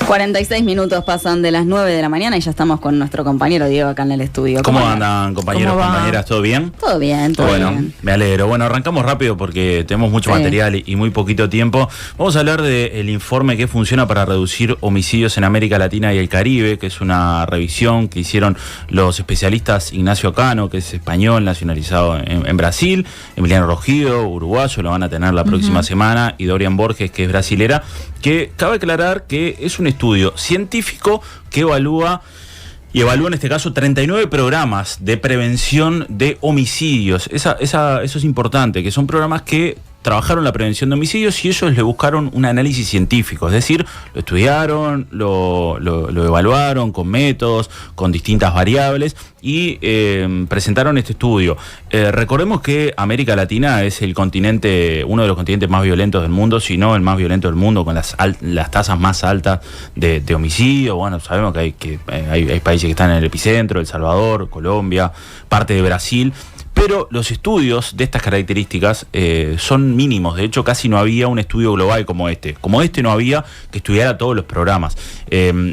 46 minutos pasan de las 9 de la mañana y ya estamos con nuestro compañero Diego acá en el estudio. ¿Cómo andan, compañeros, compañeras? ¿Todo bien? Todo bien, todo bien. Me alegro. Bueno, arrancamos rápido porque tenemos mucho material y muy poquito tiempo. Vamos a hablar del informe que funciona para reducir homicidios en América Latina y el Caribe, que es una revisión que hicieron los especialistas Ignacio Cano, que es español, nacionalizado en Brasil, Emiliano Rogido, uruguayo, lo van a tener la próxima semana, y Dorian Borges, que es brasilera, que cabe aclarar que es un estudio científico que evalúa en este caso 39 programas de prevención de homicidios. Eso es importante, que son programas que trabajaron la prevención de homicidios y ellos le buscaron un análisis científico, es decir, lo estudiaron, lo evaluaron con métodos, con distintas variables y presentaron este estudio. Recordemos que América Latina es uno de los continentes más violentos del mundo, si no el más violento del mundo, con las tasas más altas de homicidio. Bueno, sabemos que hay países que están en el epicentro, El Salvador, Colombia, parte de Brasil. Pero los estudios de estas características son mínimos. De hecho, casi no había un estudio global como este. Como este no había que estudiara todos los programas.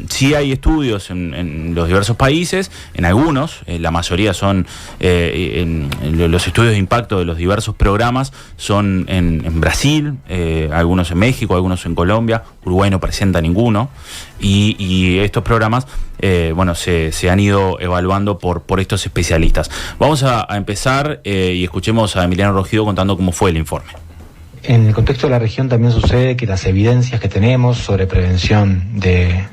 Sí hay estudios en los diversos países, en algunos, la mayoría son, los estudios de impacto de los diversos programas son en Brasil, algunos en México, algunos en Colombia. Uruguay no presenta ninguno. Y estos programas, se han ido evaluando por estos especialistas. Vamos a empezar y escuchemos a Emiliano Rogido contando cómo fue el informe. En el contexto de la región también sucede que las evidencias que tenemos sobre prevención de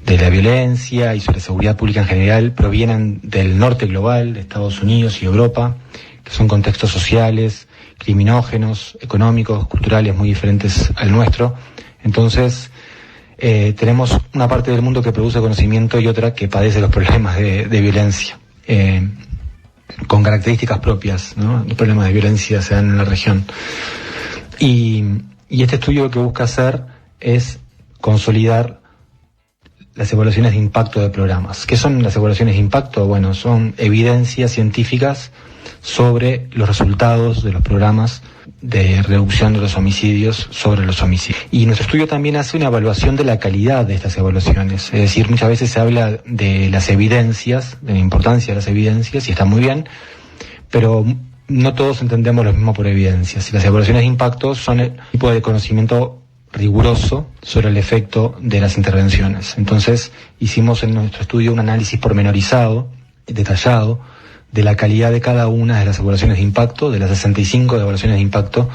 la violencia y sobre seguridad pública en general provienen del norte global, de Estados Unidos y Europa, que son contextos sociales, criminógenos, económicos, culturales muy diferentes al nuestro. Entonces, tenemos una parte del mundo que produce conocimiento y otra que padece los problemas de violencia, con características propias, ¿no? Los problemas de violencia se dan en la región. Y este estudio lo que busca hacer es consolidar las evaluaciones de impacto de programas. ¿Qué son las evaluaciones de impacto? Bueno, son evidencias científicas sobre los resultados de los programas de reducción de los homicidios sobre los homicidios. Y nuestro estudio también hace una evaluación de la calidad de estas evaluaciones. Es decir, muchas veces se habla de las evidencias, de la importancia de las evidencias, y está muy bien, pero no todos entendemos lo mismo por evidencias. Las evaluaciones de impacto son el tipo de conocimiento riguroso sobre el efecto de las intervenciones. Entonces, hicimos en nuestro estudio un análisis pormenorizado, detallado, de la calidad de cada una de las evaluaciones de impacto, de las 65 evaluaciones de impacto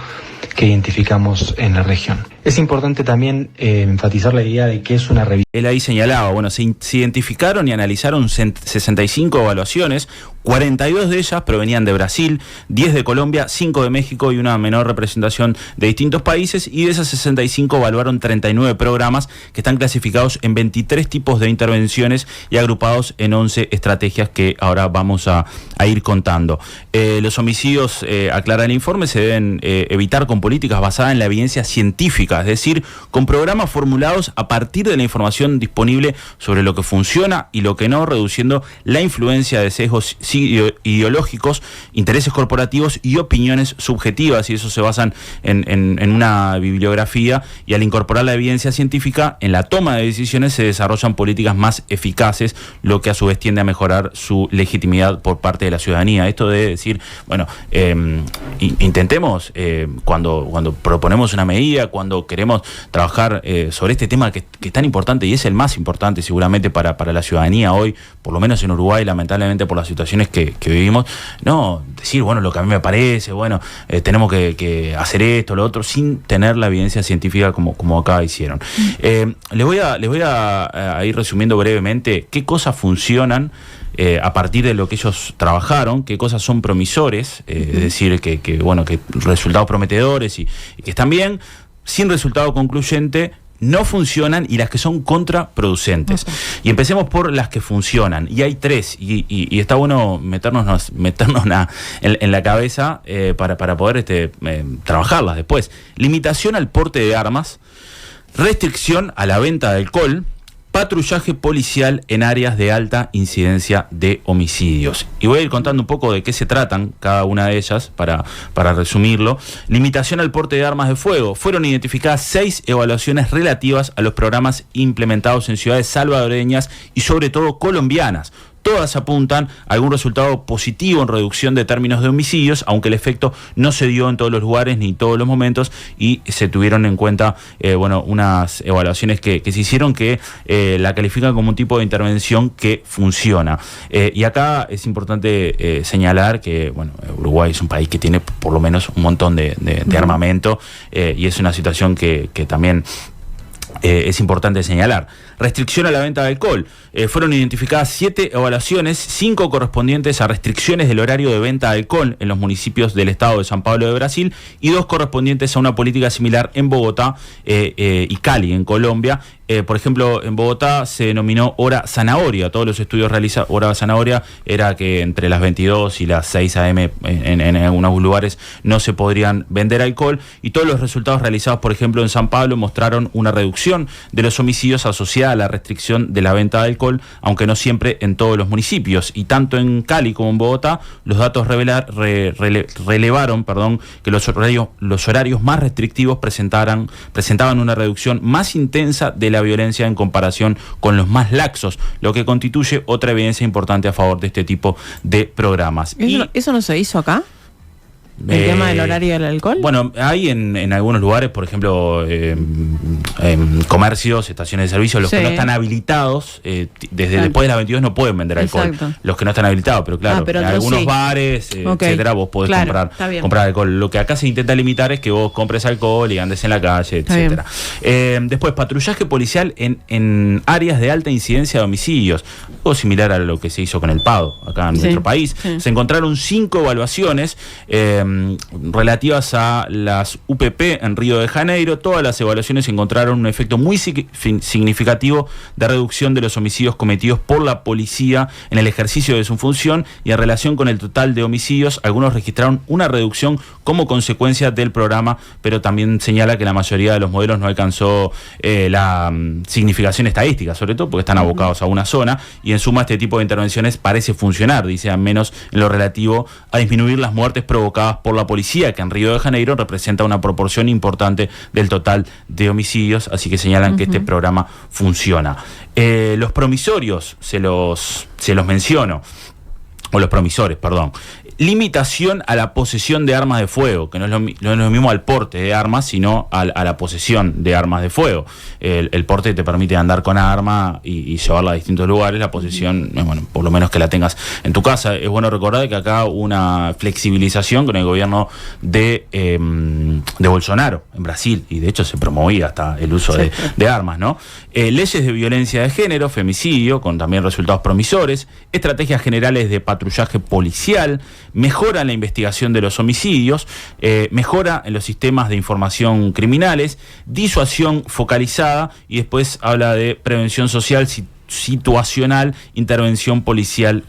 que identificamos en la región. Es importante también enfatizar la idea de que es una revisión. Él ahí señalaba, se identificaron y analizaron 65 evaluaciones, 42 de ellas provenían de Brasil, 10 de Colombia, 5 de México y una menor representación de distintos países, y de esas 65 evaluaron 39 programas que están clasificados en 23 tipos de intervenciones y agrupados en 11 estrategias que ahora vamos a ir contando. Los homicidios, aclara el informe, se deben evitar con políticas basadas en la evidencia científica, es decir, con programas formulados a partir de la información disponible sobre lo que funciona y lo que no, reduciendo la influencia de sesgos ideológicos, intereses corporativos y opiniones subjetivas, y eso se basan en una bibliografía, y al incorporar la evidencia científica en la toma de decisiones se desarrollan políticas más eficaces, lo que a su vez tiende a mejorar su legitimidad por parte de la ciudadanía. Esto de decir, intentemos cuando proponemos una medida, cuando queremos trabajar sobre este tema que es tan importante y es el más importante seguramente para la ciudadanía hoy, por lo menos en Uruguay, lamentablemente por las situaciones que vivimos, no decir, lo que a mí me parece, tenemos que hacer esto, lo otro, sin tener la evidencia científica como acá hicieron. Les voy a ir resumiendo brevemente qué cosas funcionan a partir de lo que ellos trabajaron, qué cosas son promisores, es decir, que resultados prometedores y que están bien, sin resultado concluyente no funcionan, y las que son contraproducentes. Y empecemos por las que funcionan, y hay 3, y está bueno meternos en la cabeza para poder trabajarlas después. Limitación al porte de armas, restricción a la venta de alcohol, patrullaje policial en áreas de alta incidencia de homicidios. Y voy a ir contando un poco de qué se tratan cada una de ellas para resumirlo. Limitación al porte de armas de fuego. Fueron identificadas 6 evaluaciones relativas a los programas implementados en ciudades salvadoreñas y sobre todo colombianas. Todas apuntan a algún resultado positivo en reducción de términos de homicidios, aunque el efecto no se dio en todos los lugares ni en todos los momentos, y se tuvieron en cuenta unas evaluaciones que se hicieron que la califican como un tipo de intervención que funciona. Y acá es importante señalar que Uruguay es un país que tiene por lo menos un montón de armamento, y es una situación que también es importante señalar. Restricción a la venta de alcohol. Fueron identificadas 7 evaluaciones, 5 correspondientes a restricciones del horario de venta de alcohol en los municipios del estado de San Pablo de Brasil y 2 correspondientes a una política similar en Bogotá y Cali, en Colombia. Por ejemplo, en Bogotá se denominó hora zanahoria. Todos los estudios realizados, hora zanahoria era que entre las 22 y las 6 a.m. en algunos lugares no se podrían vender alcohol, y todos los resultados realizados, por ejemplo, en San Pablo mostraron una reducción de los homicidios asociada a la restricción de la venta de alcohol, aunque no siempre en todos los municipios. Y tanto en Cali como en Bogotá, los datos relevaron que los horarios más restrictivos presentaban una reducción más intensa de la violencia en comparación con los más laxos, lo que constituye otra evidencia importante a favor de este tipo de programas. ¿Eso no se hizo acá? ¿El tema del horario del alcohol? Bueno, hay en algunos lugares, por ejemplo, comercios, estaciones de servicio, los que no están habilitados, después de las 22 no pueden vender alcohol. Exacto. Los que no están habilitados, pero claro, en algunos bares, etcétera, vos podés comprar alcohol. Lo que acá se intenta limitar es que vos compres alcohol y andes en la calle, etcétera. Después, patrullaje policial en áreas de alta incidencia de homicidios. Algo similar a lo que se hizo con el PADO acá en nuestro país. Se encontraron 5 evaluaciones relativas a las UPP en Río de Janeiro. Todas las evaluaciones encontraron un efecto muy significativo de reducción de los homicidios cometidos por la policía en el ejercicio de su función, y en relación con el total de homicidios, algunos registraron una reducción como consecuencia del programa, pero también señala que la mayoría de los modelos no alcanzó la significación estadística, sobre todo porque están abocados a una zona, y en suma este tipo de intervenciones parece funcionar, dice, al menos en lo relativo a disminuir las muertes provocadas por la policía, que en Río de Janeiro representa una proporción importante del total de homicidios, así que señalan que este programa funciona. Los promisorios, se los menciono, o los promisores, perdón. Limitación a la posesión de armas de fuego, que no es lo mismo al porte de armas, sino a la posesión de armas de fuego. El porte te permite andar con arma y llevarla a distintos lugares. La posesión, por lo menos que la tengas en tu casa. Es bueno recordar que acá hubo una flexibilización con el gobierno de Bolsonaro en Brasil, y de hecho se promovía hasta el uso de armas, ¿no? Leyes de violencia de género, femicidio, con también resultados promisores, estrategias generales de patrullaje policial, mejora en la investigación de los homicidios, mejora en los sistemas de información criminales, disuasión focalizada, y después habla de prevención social situacional, intervención policial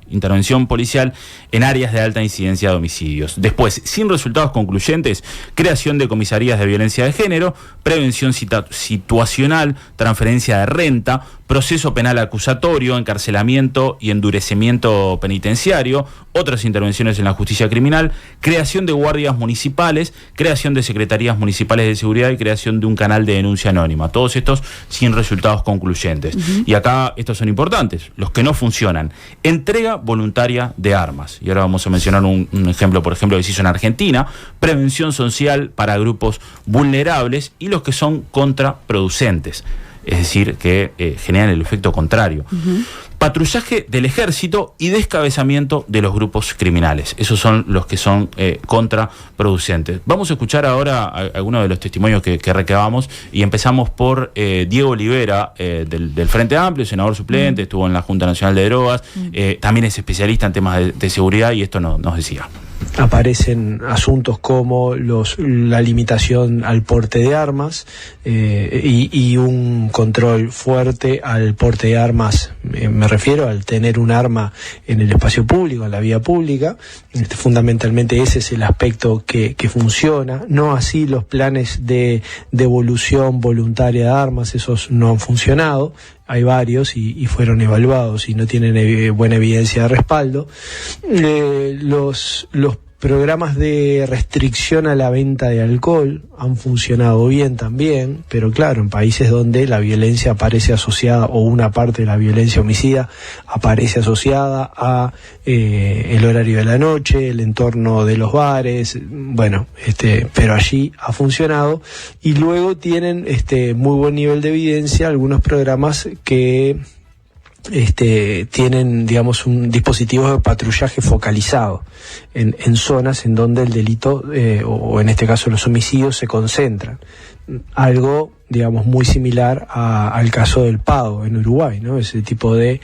intervención policial en áreas de alta incidencia de homicidios. Después, sin resultados concluyentes, creación de comisarías de violencia de género, prevención situacional, transferencia de renta, proceso penal acusatorio, encarcelamiento y endurecimiento penitenciario, otras intervenciones en la justicia criminal, creación de guardias municipales, creación de secretarías municipales de seguridad y creación de un canal de denuncia anónima. Todos estos sin resultados concluyentes. Y acá estos son importantes, los que no funcionan. Entrega voluntaria de armas. Y ahora vamos a mencionar un ejemplo, por ejemplo, que se hizo en Argentina. Prevención social para grupos vulnerables y los que son contraproducentes. Es decir, que generan el efecto contrario. Patrullaje del ejército y descabezamiento de los grupos criminales. Esos son los que son contraproducentes. Vamos a escuchar ahora algunos de los testimonios que recabamos, y empezamos por Diego Olivera, del Frente Amplio, senador suplente, estuvo en la Junta Nacional de Drogas, también es especialista en temas de seguridad, y esto nos decía. aparecen asuntos como la limitación al porte de armas y un control fuerte al porte de armas, me refiero al tener un arma en el espacio público, en la vía pública. Fundamentalmente ese es el aspecto que funciona, no así los planes de devolución voluntaria de armas, esos no han funcionado. Hay varios y fueron evaluados y no tienen buena evidencia de respaldo. Los programas de restricción a la venta de alcohol han funcionado bien también, pero claro, en países donde la violencia aparece asociada, o una parte de la violencia homicida aparece asociada a el horario de la noche, el entorno de los bares, bueno, pero allí ha funcionado. Y luego tienen muy buen nivel de evidencia algunos programas que tienen, digamos, un dispositivo de patrullaje focalizado en zonas en donde el delito, o en este caso los homicidios, se concentran. Algo, digamos, muy similar al caso del Pago en Uruguay, ¿no? Ese tipo de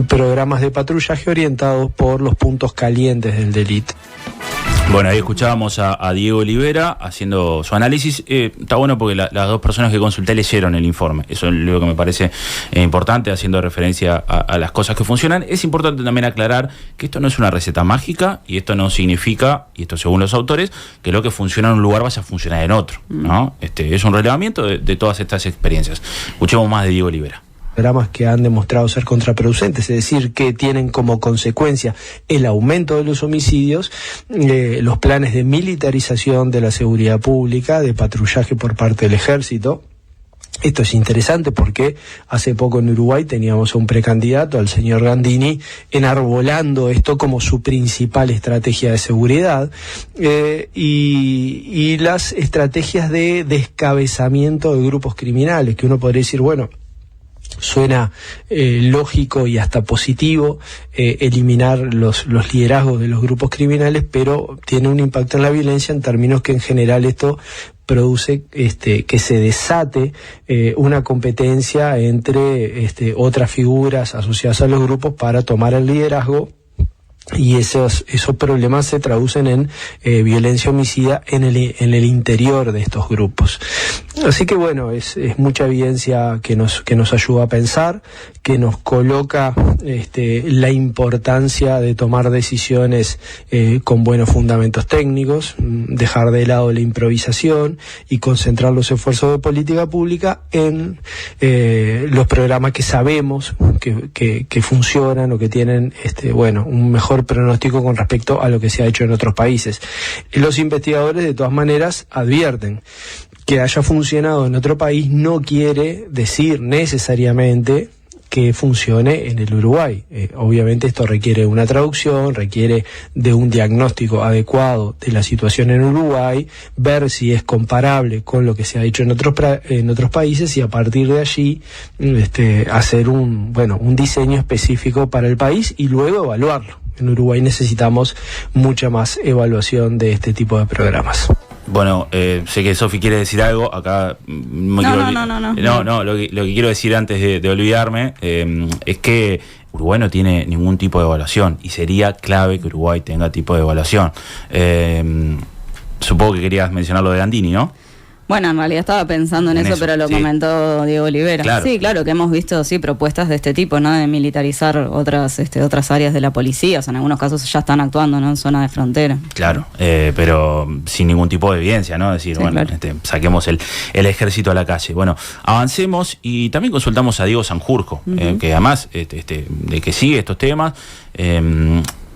programas de patrullaje orientados por los puntos calientes del delito. Bueno, ahí escuchábamos a Diego Olivera haciendo su análisis. Está bueno porque las dos personas que consulté leyeron el informe. Eso es lo que me parece importante, haciendo referencia a las cosas que funcionan. Es importante también aclarar que esto no es una receta mágica, y esto no significa, y esto según los autores, que lo que funciona en un lugar vaya a funcionar en otro, ¿no? Es un relevamiento de todas estas experiencias. Escuchemos más de Diego Olivera. Programas que han demostrado ser contraproducentes, es decir, que tienen como consecuencia el aumento de los homicidios, los planes de militarización de la seguridad pública, de patrullaje por parte del ejército. Esto es interesante porque hace poco en Uruguay teníamos a un precandidato, al señor Gandini, enarbolando esto como su principal estrategia de seguridad, y las estrategias de descabezamiento de grupos criminales, que uno podría decir, bueno, suena lógico y hasta positivo eliminar los liderazgos de los grupos criminales, pero tiene un impacto en la violencia en términos que en general esto produce que se desate una competencia entre otras figuras asociadas a los grupos para tomar el liderazgo. Y esos problemas se traducen en violencia homicida en el interior de estos grupos. Así que bueno, es mucha evidencia que nos ayuda a pensar, que nos coloca la importancia de tomar decisiones con buenos fundamentos técnicos, dejar de lado la improvisación y concentrar los esfuerzos de política pública en los programas que sabemos que funcionan o que tienen un mejor pronóstico con respecto a lo que se ha hecho en otros países. Los investigadores de todas maneras advierten que haya funcionado en otro país no quiere decir necesariamente que funcione en el Uruguay. Obviamente esto requiere una traducción, requiere de un diagnóstico adecuado de la situación en Uruguay, ver si es comparable con lo que se ha hecho en otros países, y a partir de allí hacer un diseño específico para el país y luego evaluarlo. En Uruguay necesitamos mucha más evaluación de este tipo de programas. Bueno, sé que Sofi quiere decir algo. Acá No, lo que quiero decir antes de olvidarme es que Uruguay no tiene ningún tipo de evaluación, y sería clave que Uruguay tenga tipo de evaluación. Supongo que querías mencionar lo de Gandini, ¿no? Bueno, en realidad estaba pensando en eso, pero lo comentó Diego Olivera. Claro. Sí, claro, que hemos visto propuestas de este tipo, ¿no? De militarizar otras áreas de la policía. O sea, en algunos casos ya están actuando, ¿no? En zona de frontera. Claro, pero sin ningún tipo de evidencia, ¿no? Es decir, sí, claro. Saquemos el ejército a la calle. Bueno, avancemos, y también consultamos a Diego Sanjurjo, que además de que sigue estos temas,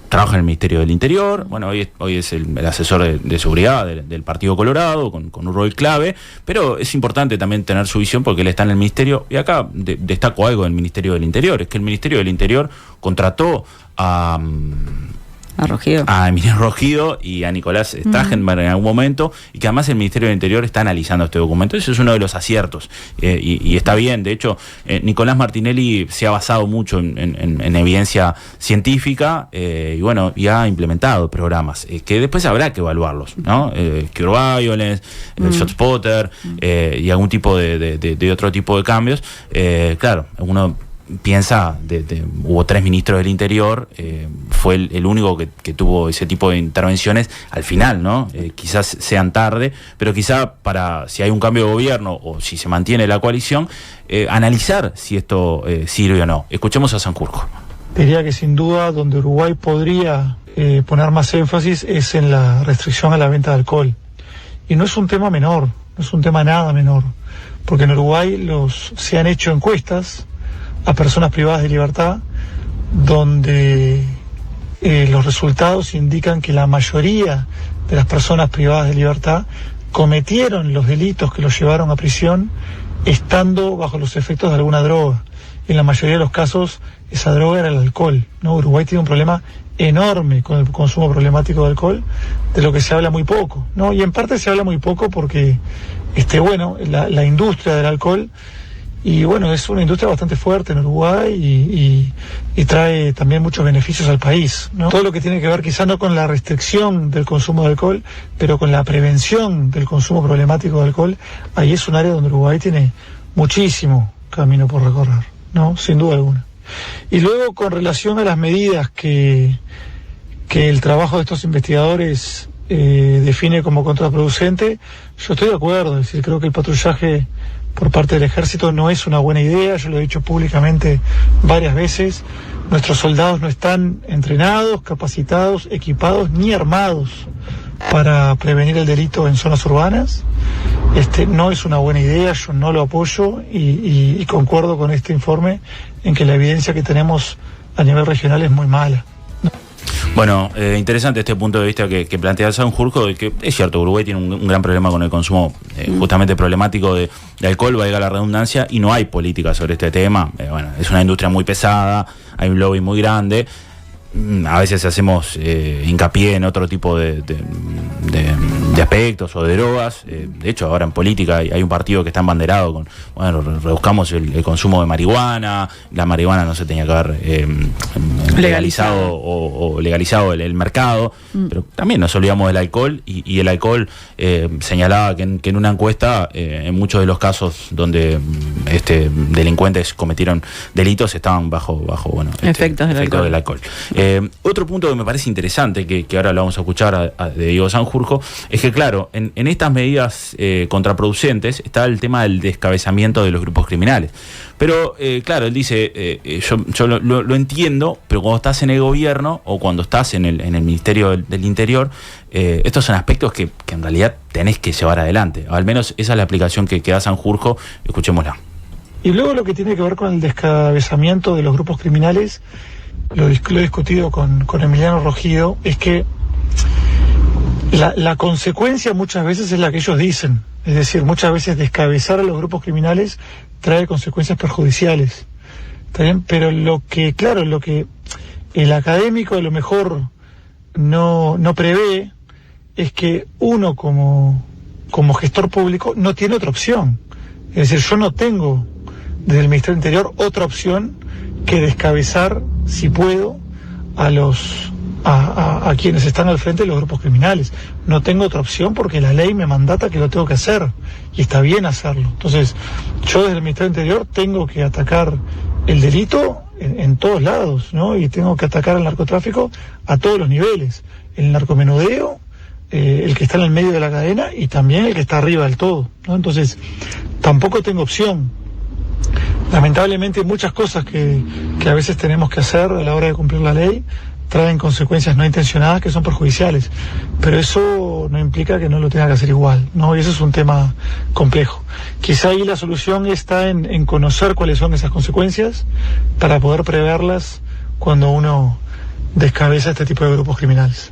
trabaja en el Ministerio del Interior. Bueno, hoy es el asesor de seguridad del Partido Colorado, con un rol clave, pero es importante también tener su visión porque él está en el Ministerio. Y acá destaco algo del Ministerio del Interior, es que el Ministerio del Interior contrató a Emiliano Rogido y a Nicolás Stragenberg en algún momento, y que además el Ministerio del Interior está analizando este documento. Ese es uno de los aciertos, y está bien. De hecho, Nicolás Martinelli se ha basado mucho en evidencia científica, y ha implementado programas que después habrá que evaluarlos, ¿no? Cure Violence, el ShotSpotter, y algún tipo de otro tipo de cambios. Claro, uno piensa, hubo 3 ministros del Interior, fue el único que tuvo ese tipo de intervenciones al final, ¿no? Quizás sean tarde, pero quizá para, si hay un cambio de gobierno o si se mantiene la coalición, analizar si esto sirve o no. Escuchemos a Sanjurjo. Diría que sin duda donde Uruguay podría poner más énfasis es en la restricción a la venta de alcohol. Y no es un tema menor, no es un tema nada menor, porque en Uruguay se han hecho encuestas a personas privadas de libertad donde los resultados indican que la mayoría de las personas privadas de libertad cometieron los delitos que los llevaron a prisión estando bajo los efectos de alguna droga. En la mayoría de los casos esa droga era el alcohol, ¿no? Uruguay tiene un problema enorme con el consumo problemático de alcohol, de lo que se habla muy poco, ¿no? Y en parte se habla muy poco porque la industria del alcohol, y bueno, es una industria bastante fuerte en Uruguay y trae también muchos beneficios al país, ¿no? Todo lo que tiene que ver quizá no con la restricción del consumo de alcohol, pero con la prevención del consumo problemático de alcohol, ahí es un área donde Uruguay tiene muchísimo camino por recorrer, ¿no? Sin duda alguna. Y luego, con relación a las medidas que el trabajo de estos investigadores define como contraproducente, yo estoy de acuerdo. Es decir, creo que el patrullaje por parte del ejército no es una buena idea. Yo lo he dicho públicamente varias veces. Nuestros soldados no están entrenados, capacitados, equipados ni armados para prevenir el delito en zonas urbanas. No es una buena idea, yo no lo apoyo y concuerdo con este informe en que la evidencia que tenemos a nivel regional es muy mala. Bueno, interesante este punto de vista que plantea Sanjurjo, de que es cierto, Uruguay tiene un gran problema con el consumo justamente problemático de alcohol, valga la redundancia, y no hay política sobre este tema. Bueno, es una industria muy pesada, hay un lobby muy grande. A veces hacemos hincapié en otro tipo de aspectos o de drogas. De hecho, ahora en política hay un partido que está embanderado con, bueno, reduzcamos el consumo de marihuana. La marihuana no se tenía que haber legalizado o legalizado el mercado. Pero también nos olvidamos del alcohol y el alcohol señalaba que en una encuesta, en muchos de los casos donde delincuentes cometieron delitos estaban bajo efectos del alcohol. Otro punto que me parece interesante, que ahora lo vamos a escuchar de Diego Sanjurjo, es que claro, en estas medidas contraproducentes está el tema del descabezamiento de los grupos criminales. Pero claro, él dice, yo lo entiendo, pero cuando estás en el gobierno o cuando estás en el Ministerio del Interior, estos son aspectos que en realidad tenés que llevar adelante. Al menos esa es la aplicación que da Sanjurjo. Escuchémosla. Y luego lo que tiene que ver con el descabezamiento de los grupos criminales, lo he discutido con Emiliano Rogido, es que la consecuencia muchas veces es la que ellos dicen. Es decir, muchas veces descabezar a los grupos criminales trae consecuencias perjudiciales. ¿Está bien? Pero lo que el académico a lo mejor no prevé es que uno como gestor público no tiene otra opción. Es decir, yo no tengo desde el Ministerio del Interior otra opción que descabezar, si puedo, a quienes están al frente de los grupos criminales. No tengo otra opción porque la ley me mandata que lo tengo que hacer y está bien hacerlo. Entonces, yo desde el Ministerio del Interior tengo que atacar el delito en todos lados, ¿no? Y tengo que atacar al narcotráfico a todos los niveles. El narcomenudeo, el que está en el medio de la cadena y también el que está arriba del todo, ¿no? Entonces, tampoco tengo opción. Lamentablemente muchas cosas que a veces tenemos que hacer a la hora de cumplir la ley traen consecuencias no intencionadas que son perjudiciales, pero eso no implica que no lo tenga que hacer igual, ¿no? Y eso es un tema complejo. Quizá ahí la solución está en conocer cuáles son esas consecuencias para poder preverlas cuando uno descabeza este tipo de grupos criminales.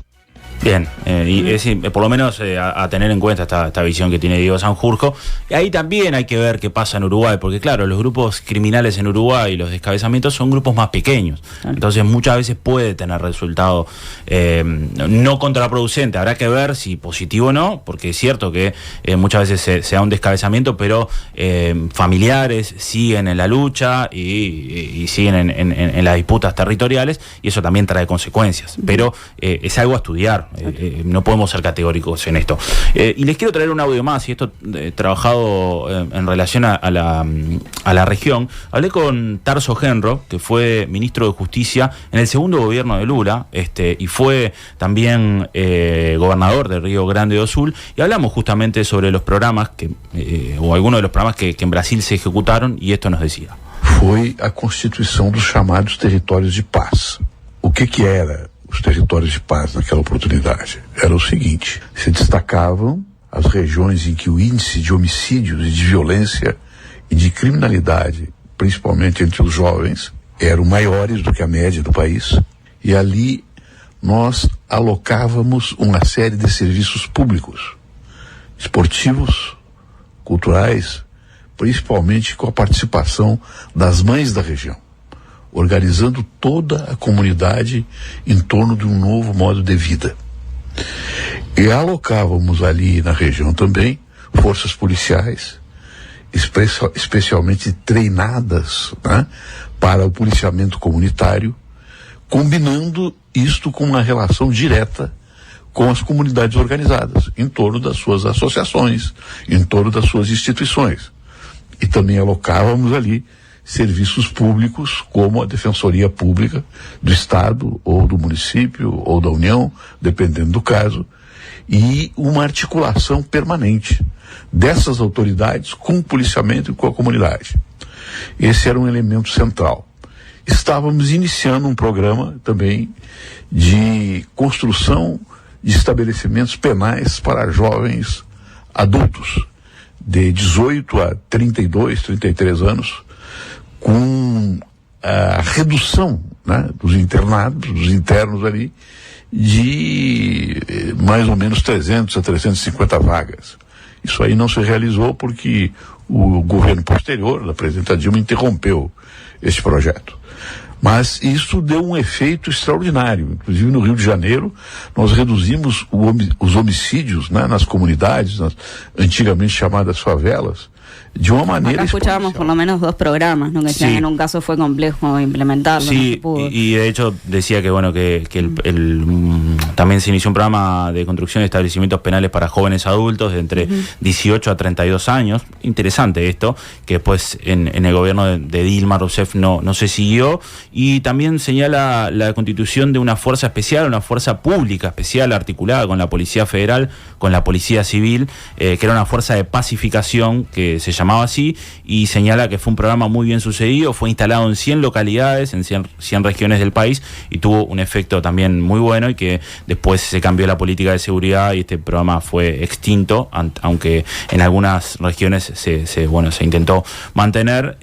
Bien, y es por lo menos a tener en cuenta esta visión que tiene Diego Sanjurjo. Y ahí también hay que ver qué pasa en Uruguay, porque claro, los grupos criminales en Uruguay, los descabezamientos son grupos más pequeños. Entonces muchas veces puede tener resultado no contraproducente. Habrá que ver si positivo o no, porque es cierto que muchas veces se da un descabezamiento, pero familiares siguen en la lucha y siguen en las disputas territoriales, y eso también trae consecuencias. Pero es algo a estudiar. no podemos ser categóricos en esto. Y les quiero traer un audio más, y esto trabajado en relación a la región. Hablé con Tarso Genro, que fue ministro de Justicia en el segundo gobierno de Lula, y fue también gobernador de Río Grande do Sul, y hablamos justamente sobre los programas o algunos de los programas que en Brasil se ejecutaron, y esto nos decía. Foi a constituição dos chamados territórios de paz. O que era os territórios de paz naquela oportunidade? Era o seguinte: se destacavam as regiões em que o índice de homicídios e de violência e de criminalidade, principalmente entre os jovens, eram maiores do que a média do país, e ali nós alocávamos uma série de serviços públicos, esportivos, culturais, principalmente com a participação das mães da região, organizando toda a comunidade em torno de um novo modo de vida. E alocávamos ali na região também forças policiais, especialmente treinadas, né, para o policiamento comunitário, combinando isto com uma relação direta com as comunidades organizadas, em torno das suas associações, em torno das suas instituições. E também alocávamos ali serviços públicos, como a Defensoria Pública do Estado, ou do município, ou da União, dependendo do caso, e uma articulação permanente dessas autoridades com o policiamento e com a comunidade. Esse era um elemento central. Estávamos iniciando um programa também de construção de estabelecimentos penais para jovens adultos, de 18 a 32, 33 anos, com a redução, né, dos internados, dos internos ali, de mais ou menos 300 a 350 vagas. Isso aí não se realizou porque o governo posterior, da presidenta Dilma, interrompeu esse projeto. Mas isso deu um efeito extraordinário. Inclusive no Rio de Janeiro, nós reduzimos os homicídios, né, nas comunidades, nas antigamente chamadas favelas, de una manera. Acá escuchábamos por lo menos 2 programas, ¿no? Que sí. En un caso fue complejo implementarlo. Sí, no y de hecho decía que bueno que también se inició un programa de construcción de establecimientos penales para jóvenes adultos de entre 18 a 32 años. Interesante esto, que después en el gobierno de Dilma Rousseff no se siguió. Y también señala la constitución de una fuerza especial, una fuerza pública especial articulada con la Policía Federal, con la Policía Civil, que era una fuerza de pacificación que se llamaba así, y señala que fue un programa muy bien sucedido, fue instalado en 100 localidades, en 100 regiones del país, y tuvo un efecto también muy bueno, y que después se cambió la política de seguridad y este programa fue extinto, aunque en algunas regiones se intentó mantener,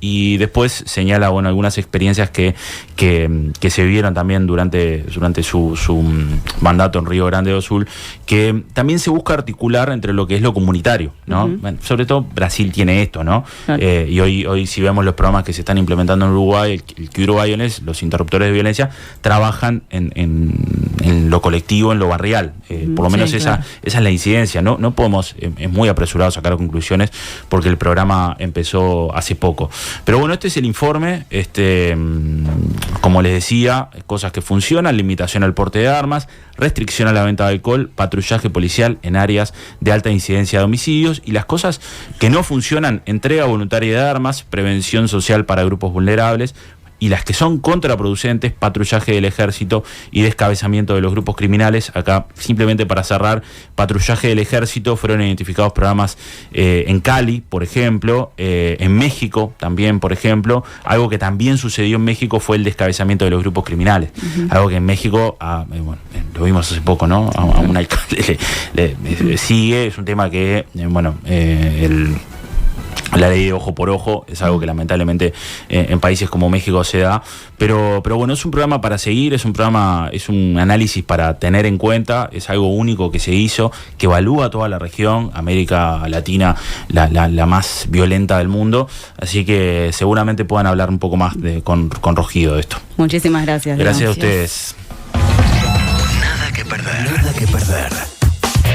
y después señala algunas experiencias que se vivieron también durante su mandato en Río Grande do Sul, que también se busca articular entre lo que es lo comunitario, ¿no? Bueno, sobre todo Brasil tiene esto, ¿no? Claro. Y hoy si vemos los programas que se están implementando en Uruguay, el que uruguayones, los interruptores de violencia, trabajan en lo colectivo, en lo barrial. Por lo menos sí, esa es la incidencia. No podemos, es muy apresurado sacar conclusiones porque el programa empezó hace poco. Pero bueno, este es el informe, como les decía, cosas que funcionan: limitación al porte de armas, restricción a la venta de alcohol, patrullaje policial en áreas de alta incidencia de homicidios, y las cosas que no funcionan: entrega voluntaria de armas, prevención social para grupos vulnerables, y las que son contraproducentes: patrullaje del ejército y descabezamiento de los grupos criminales. Acá, simplemente para cerrar, patrullaje del ejército, fueron identificados programas en Cali, por ejemplo, en México también, por ejemplo. Algo que también sucedió en México fue el descabezamiento de los grupos criminales. Algo que en México, lo vimos hace poco, ¿no? A un alcalde le sigue, es un tema que, la ley de ojo por ojo es algo que lamentablemente en países como México se da, pero bueno, es un programa para seguir, es un análisis para tener en cuenta, es algo único que se hizo, que evalúa toda la región, América Latina, la más violenta del mundo, así que seguramente puedan hablar un poco más con Rogido de esto. Muchísimas gracias. Gracias a ustedes. Nada que perder. Nada que perder.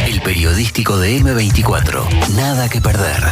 El periodístico de M24. Nada que perder.